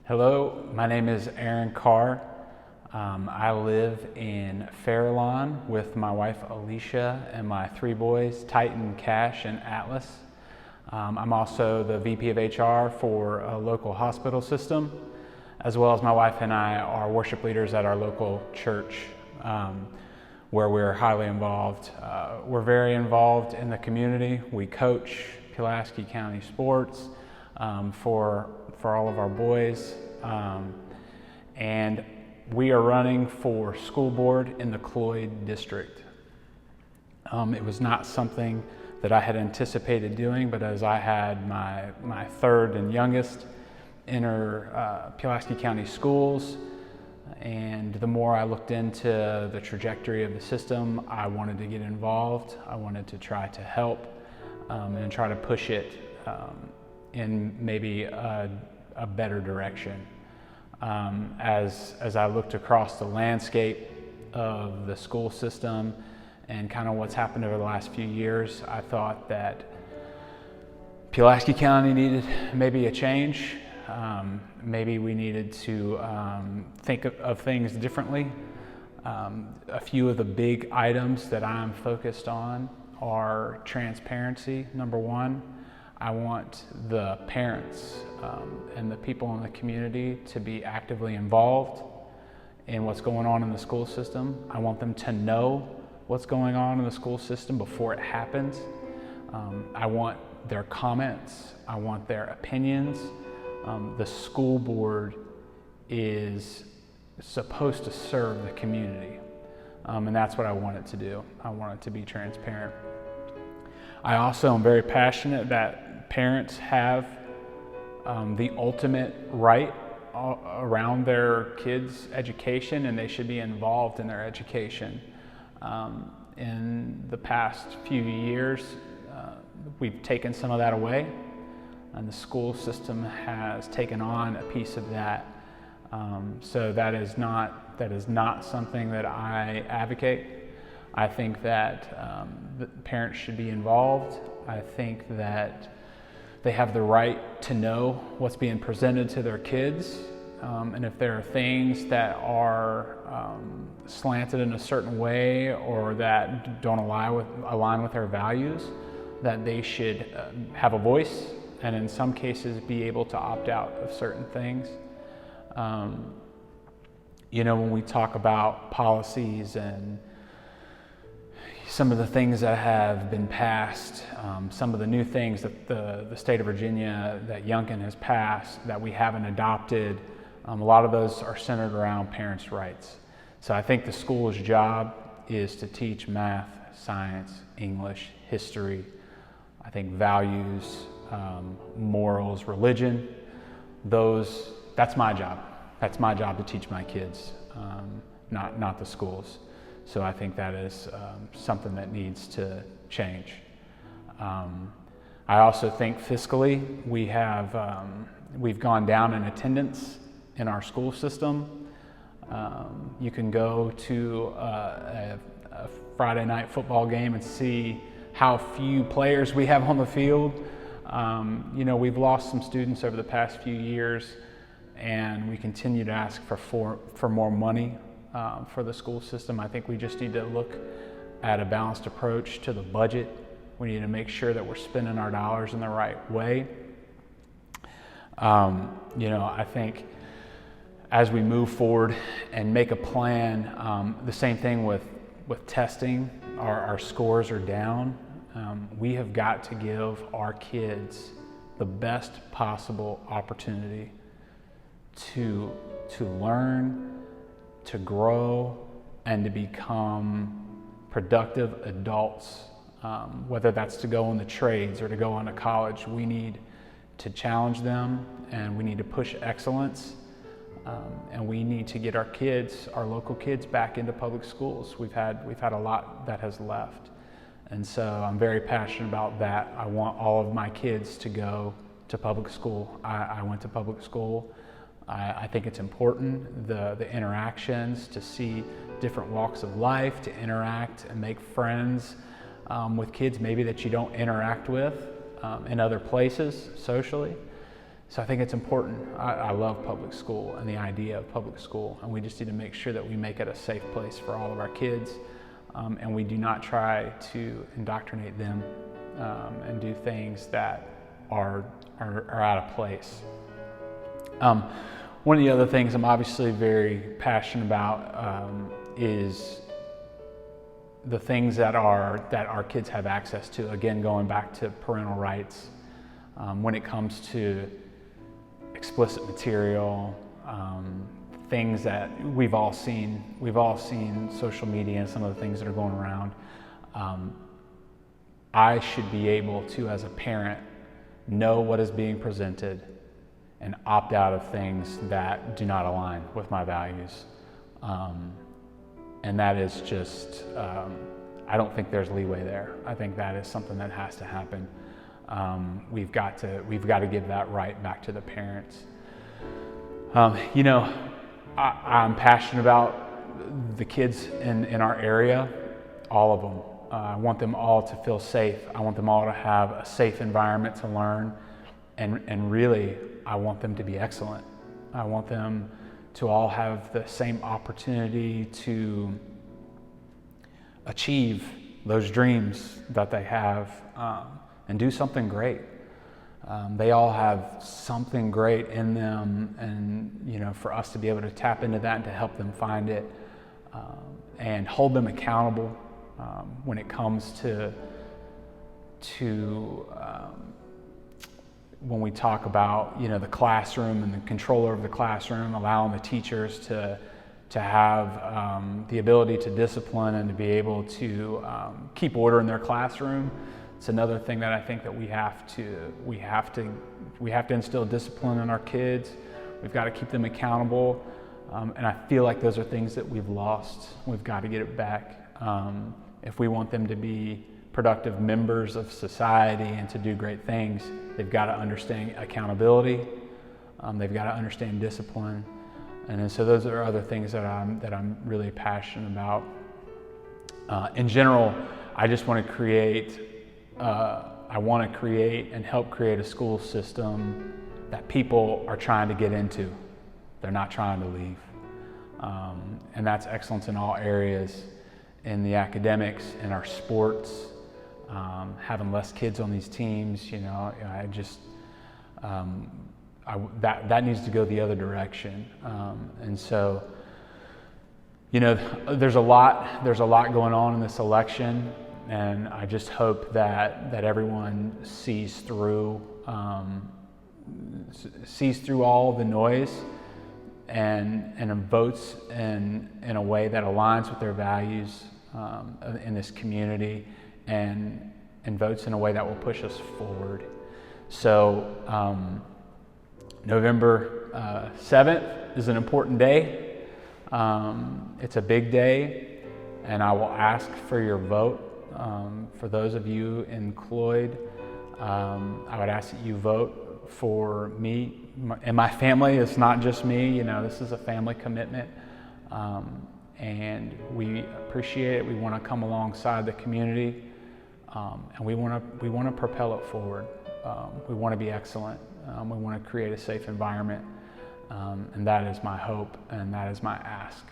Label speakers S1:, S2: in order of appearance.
S1: Hello, my name is Aaron Carr. I live in Fairlawn with my wife Alicia and my three boys, Titan, Cash, and Atlas. I'm also the VP of HR for a local hospital system, as well as my wife and I are worship leaders at our local church, where we're highly involved. We're very involved in the community. We coach Pulaski County sports for all of our boys, and we are running for school board in the Cloyd district. It was not something that I had anticipated doing, but as I had my third and youngest enter Pulaski County schools, and the more I looked into the trajectory of the system, I wanted to get involved. I wanted to try to help and try to push it in maybe a better direction. As I looked across the landscape of the school system and kind of what's happened over the last few years, I thought that Pulaski County needed maybe a change. Maybe we needed to think of things differently. A few of the big items that I'm focused on are transparency, number one. I want the parents and the people in the community to be actively involved in what's going on in the school system. I want them to know what's going on in the school system before it happens. I want their comments. I want their opinions. The school board is supposed to serve the community, and that's what I want it to do. I want it to be transparent. I also am very passionate that parents have the ultimate right around their kids' education, and they should be involved in their education. In the past few years, we've taken some of that away, and the school system has taken on a piece of that. So that is not something that I advocate. I think that the parents should be involved. I think that they have the right to know what's being presented to their kids, and if there are things that are slanted in a certain way or that don't align with their values, that they should have a voice, and in some cases be able to opt out of certain things. When we talk about policies and some of the things that have been passed, some of the new things that the state of Virginia, that Youngkin has passed, that we haven't adopted, a lot of those are centered around parents' rights. So I think the school's job is to teach math, science, English, history, I think values, morals, religion. That's my job. That's my job to teach my kids, not the schools. So I think that is something that needs to change. I also think fiscally, we've gone down in attendance in our school system. You can go to a Friday night football game and see how few players we have on the field. We've lost some students over the past few years, and we continue to ask for more money for the school system. I think we just need to look at a balanced approach to the budget. We need to make sure that we're spending our dollars in the right way. I think as we move forward and make a plan, the same thing with testing, our scores are down. We have got to give our kids the best possible opportunity to learn, to grow, and to become productive adults, whether that's to go in the trades or to go on to college. We need to challenge them, and we need to push excellence, and we need to get our local kids back into public schools. We've had a lot that has left, and so I'm very passionate about that. I want all of my kids to go to public school. I went to public school. I think it's important, the interactions, to see different walks of life, to interact and make friends with kids maybe that you don't interact with in other places socially. So I think it's important. I love public school and the idea of public school, and we just need to make sure that we make it a safe place for all of our kids, and we do not try to indoctrinate them and do things that are out of place. One of the other things I'm obviously very passionate about is the things that our kids have access to. Again, going back to parental rights, when it comes to explicit material, things that we've all seen social media and some of the things that are going around. I should be able to, as a parent, know what is being presented and opt out of things that do not align with my values. And that is just, I don't think there's leeway there. I think that is something that has to happen. We've got to give that right back to the parents. I'm passionate about the kids in our area, all of them. I want them all to feel safe. I want them all to have a safe environment to learn, and really, I want them to be excellent. I want them to all have the same opportunity to achieve those dreams that they have and do something great. They all have something great in them, and for us to be able to tap into that and to help them find it and hold them accountable when it comes to when we talk about the classroom and the controller of the classroom, allowing the teachers to have the ability to discipline and to be able to keep order in their classroom. It's another thing that I think that we have to instill discipline in our kids. We've got to keep them accountable, and I feel like those are things that we've lost. We've got to get it back if we want them to be productive members of society and to do great things. They've got to understand accountability. They've got to understand discipline, and so those are other things that I'm really passionate about. In general, I just want to create. I want to create and help create a school system that people are trying to get into. They're not trying to leave. And that's excellence in all areas, in the academics, in our sports, having less kids on these teams. That needs to go the other direction. And so, there's a lot going on in this election. And I just hope that everyone sees through all the noise and votes in a way that aligns with their values in this community, and votes in a way that will push us forward. So November 7th is an important day. It's a big day, and I will ask for your vote. For those of you in Cloyd, I would ask that you vote for me and my family. It's not just me, this is a family commitment, and we appreciate it. We want to come alongside the community, and we want to propel it forward. We want to be excellent. We want to create a safe environment, and that is my hope, and that is my ask.